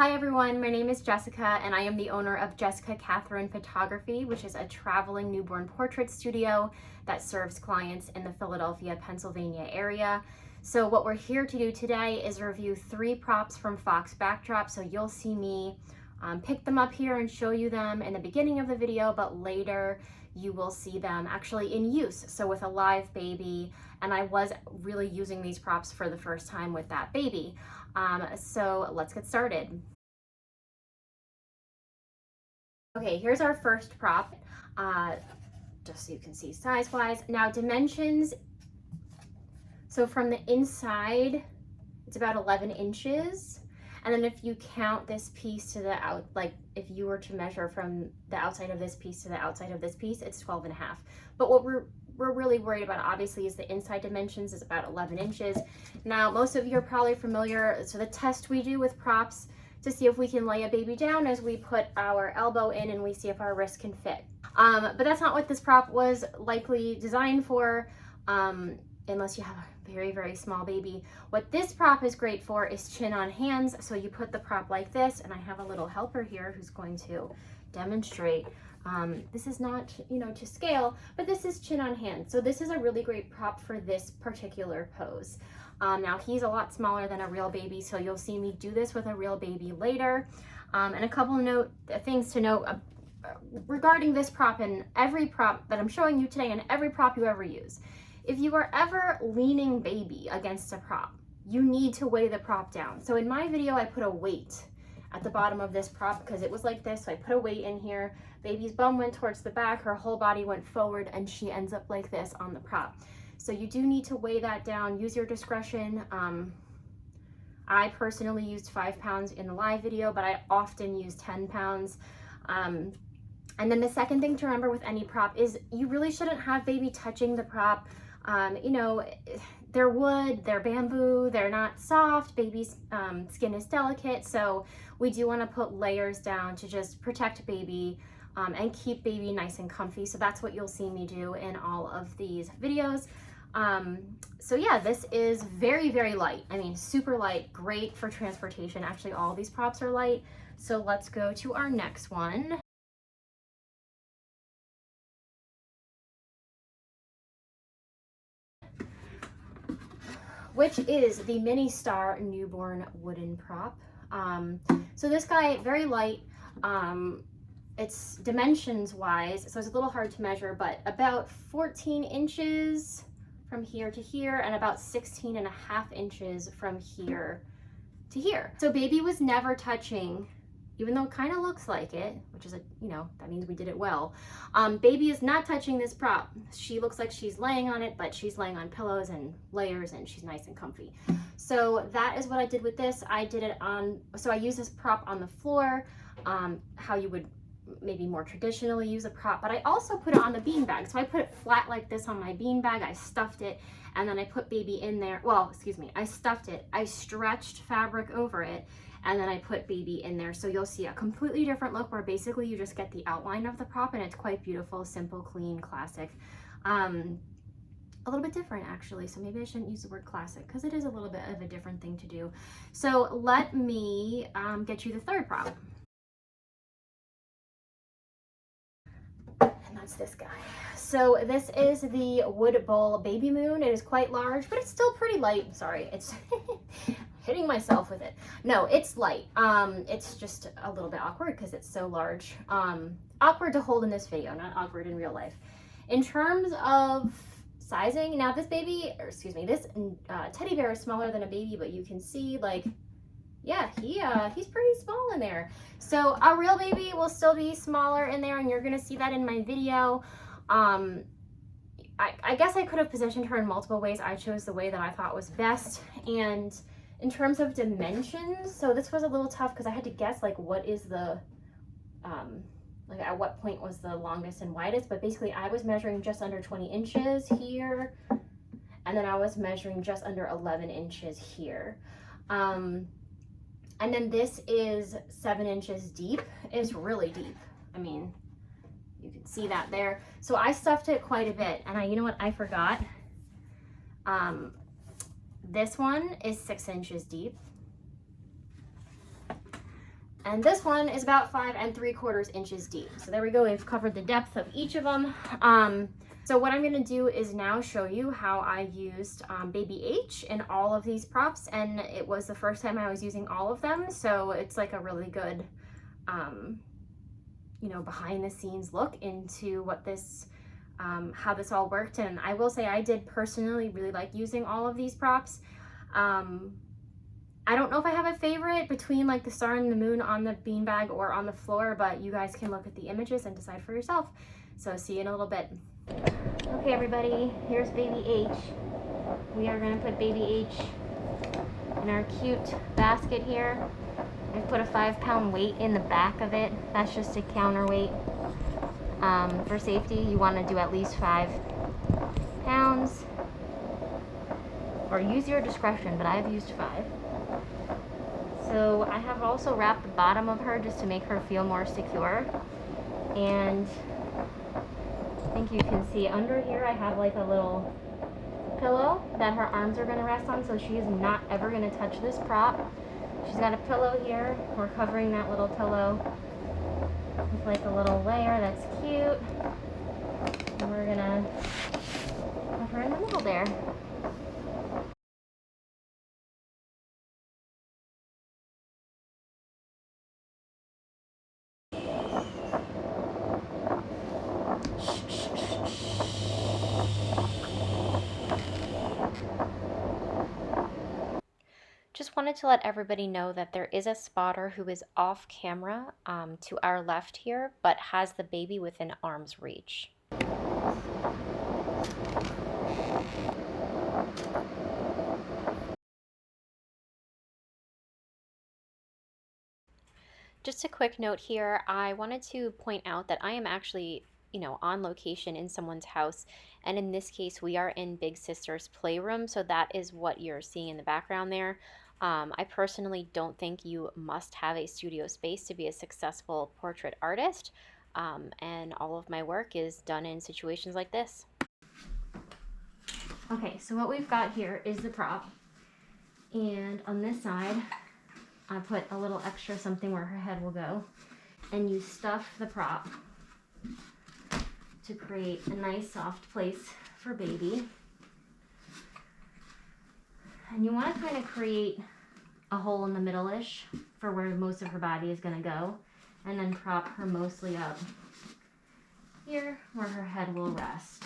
Hi everyone, my name is Jessica and I am the owner of Jessica Catherine Photography, which is a traveling newborn portrait studio that serves clients in the Philadelphia, Pennsylvania area. So what we're here to do today is review 3 props from Fox Backdrop. So you'll see me pick them up here and show you them in the beginning of the video, but later you will see them actually in use. So with a live baby, and I was really using these props for the first time with that baby. So let's get started. Okay, here's our first prop, just so you can see size-wise. Now dimensions, so from the inside, it's about 11 inches. And then if you count this piece to the out, like if you were to measure from the outside of this piece to the outside of this piece, it's 12 and a half. But what we're really worried about obviously is the inside dimensions is about 11 inches. Now, most of you are probably familiar, so the test we do with props to see if we can lay a baby down is we put our elbow in and we see if our wrist can fit. But that's not what this prop was likely designed for, unless you have a very, very small baby. What this prop is great for is chin on hands. So you put the prop like this, and I have a little helper here who's going to demonstrate. This is not, to scale, but this is chin on hand. So this is a really great prop for this particular pose. Now he's a lot smaller than a real baby, so you'll see me do this with a real baby later. And a couple things to note regarding this prop and every prop that I'm showing you today and every prop you ever use. If you are ever leaning baby against a prop, you need to weigh the prop down. So in my video, I put a weight at the bottom of this prop because it was like this. So I put a weight in here. Baby's bum went towards the back, her whole body went forward, and she ends up like this on the prop. So you do need to weigh that down, use your discretion. I personally used 5 pounds in the live video, but I often use 10 pounds. And then the second thing to remember with any prop is you really shouldn't have baby touching the prop. They're wood, they're bamboo, they're not soft, baby's skin is delicate, so we do want to put layers down to just protect baby and keep baby nice and comfy. So that's what you'll see me do in all of these videos. So yeah, this is very, very light. I mean, super light, great for transportation. Actually, all these props are light. So let's go to our next one. Which is the Mini Star newborn wooden prop. So this guy, very light. It's dimensions wise, so it's a little hard to measure, but about 14 inches from here to here and about 16 and a half inches from here to here. So baby was never touching, even though it kind of looks like it, which is that means we did it well. Baby is not touching this prop. She looks like she's laying on it, but she's laying on pillows and layers and she's nice and comfy. So that is what I did with this. I did it so I used this prop on the floor, how you would maybe more traditionally use a prop, but I also put it on the beanbag. So I put it flat like this on my beanbag, I stuffed it, and then I put baby in there. Well, excuse me, I stuffed it, I stretched fabric over it, and then I put baby in there. So you'll see a completely different look where basically you just get the outline of the prop and it's quite beautiful, simple, clean, classic. A little bit different actually, so maybe I shouldn't use the word classic because it is a little bit of a different thing to do. So let me get you the third prop. And that's this guy. So this is the Wood Bowl Baby Moon. It is quite large, but it's still pretty light. Sorry, it's hitting myself with it. No, it's light. It's just a little bit awkward because it's so large. Awkward to hold in this video, not awkward in real life. In terms of sizing, now this baby, or excuse me, this teddy bear is smaller than a baby, but you can see like, yeah, he's pretty small in there. So a real baby will still be smaller in there, and you're gonna see that in my video. I guess I could have positioned her in multiple ways. I chose the way that I thought was best. And in terms of dimensions, so this was a little tough because I had to guess like what is the, like at what point was the longest and widest, but basically I was measuring just under 20 inches here, and then I was measuring just under 11 inches here. And then this is 7 inches deep. It's really deep. I mean, you can see that there. So I stuffed it quite a bit, and you know what, I forgot. This one is 6 inches deep. And this one is about 5 3/4 inches deep. So there we go, we've covered the depth of each of them. So what I'm gonna do is now show you how I used baby H in all of these props, and it was the first time I was using all of them, so it's like a really good, you know, behind the scenes look into what this, how this all worked. And I will say I did personally really like using all of these props. I don't know if I have a favorite between like the star and the moon on the beanbag or on the floor, but you guys can look at the images and decide for yourself. So see you in a little bit. Okay everybody, here's baby H. We are gonna put baby H in our cute basket here. I put a 5-pound weight in the back of it. That's just a counterweight. For safety, you wanna do at least 5 pounds. Or use your discretion, but I've used 5. So I have also wrapped the bottom of her just to make her feel more secure. And I think you can see under here I have like a little pillow that her arms are going to rest on, so she is not ever going to touch this prop. She's got a pillow here. We're covering that little pillow with like a little layer that's cute. And we're going to put her in the middle there. Just wanted to let everybody know that there is a spotter who is off camera to our left here, but has the baby within arm's reach. Just a quick note here, I wanted to point out that I am actually, you know, on location in someone's house, and in this case we are in Big Sister's playroom, so that is what you're seeing in the background there. I personally don't think you must have a studio space to be a successful portrait artist, and all of my work is done in situations like this. Okay, so what we've got here is the prop, and on this side I put a little extra something where her head will go, and you stuff the prop to create a nice soft place for baby. And you want to kind of create a hole in the middle-ish for where most of her body is going to go, and then prop her mostly up here where her head will rest.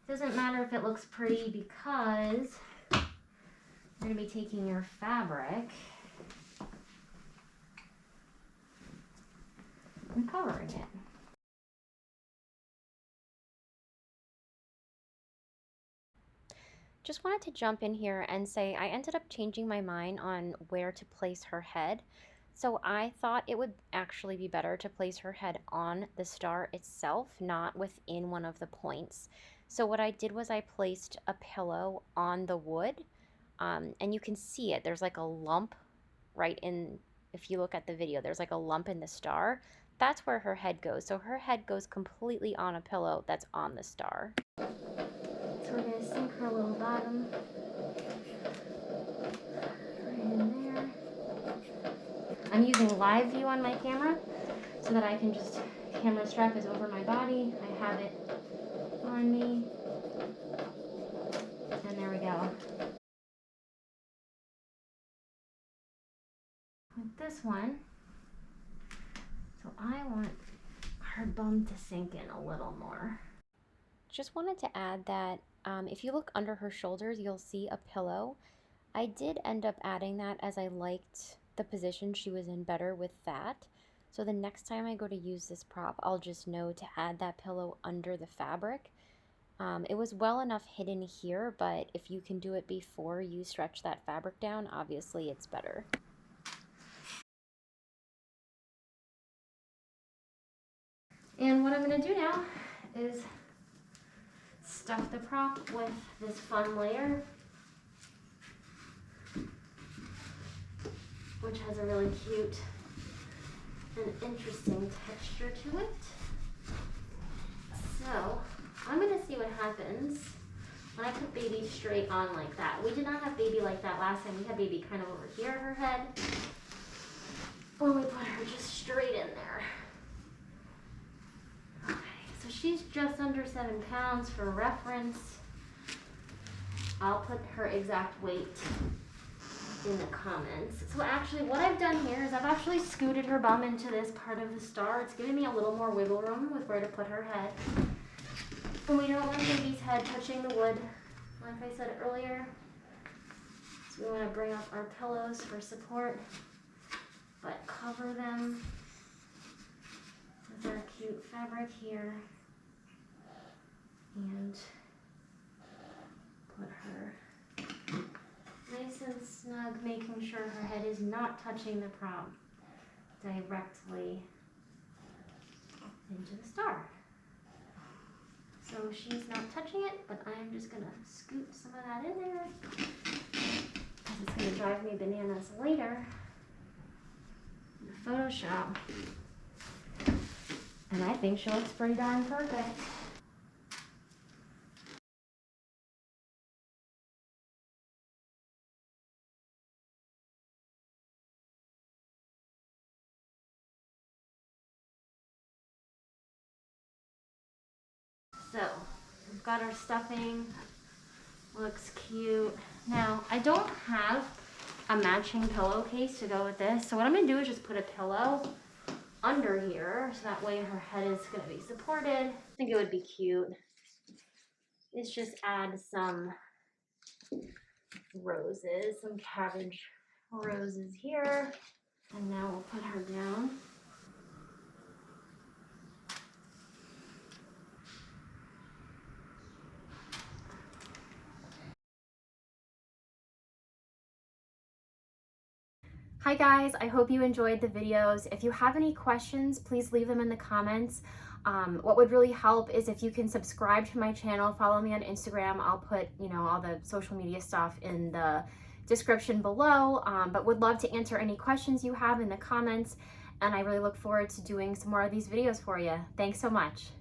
Doesn't matter if it looks pretty because you're going to be taking your fabric and covering it. Just wanted to jump in here and say I ended up changing my mind on where to place her head. So I thought it would actually be better to place her head on the star itself, not within one of the points. So what I did was I placed a pillow on the wood, and you can see it. There's like a lump right in, if you look at the video, there's like a lump in the star. That's where her head goes. So her head goes completely on a pillow that's on the star. So we're going to sink her little bottom right in there. I'm using live view on my camera so that I can just, camera strap is over my body. I have it on me. And there we go. With this one, so I want her bum to sink in a little more. Just wanted to add that if you look under her shoulders, you'll see a pillow. I did end up adding that as I liked the position she was in better with that. So the next time I go to use this prop, I'll just know to add that pillow under the fabric. It was well enough hidden here, but if you can do it before you stretch that fabric down, obviously it's better. And what I'm going to do now is stuff the prop with this fun layer, which has a really cute and interesting texture to it. So I'm going to see what happens when I put baby straight on like that. We did not have baby like that last time. We had baby kind of over here, her head. when we put her just straight in there. Okay, so she's just under 7 pounds for reference. I'll put her exact weight in the comments. So actually what I've done here is I've actually scooted her bum into this part of the star. It's giving me a little more wiggle room with where to put her head. And we don't want baby's head touching the wood, like I said earlier. So we want to bring up our pillows for support, but cover them with our cute fabric here. And put her nice and snug, making sure her head is not touching the prop directly into the star. So she's not touching it, but I'm just gonna scoot some of that in there because it's gonna drive me bananas later in Photoshop. And I think she looks pretty darn perfect. So, we've got our stuffing, looks cute. Now, I don't have a matching pillowcase to go with this, so what I'm gonna do is just put a pillow under here, so that way her head is gonna be supported. I think it would be cute. Let's just add some roses, some cabbage roses here. And now we'll put her down. Hi guys, I hope you enjoyed the videos. If you have any questions, please leave them in the comments. What would really help is if you can subscribe to my channel, follow me on Instagram. I'll put, all the social media stuff in the description below, but would love to answer any questions you have in the comments. And I really look forward to doing some more of these videos for you. Thanks so much.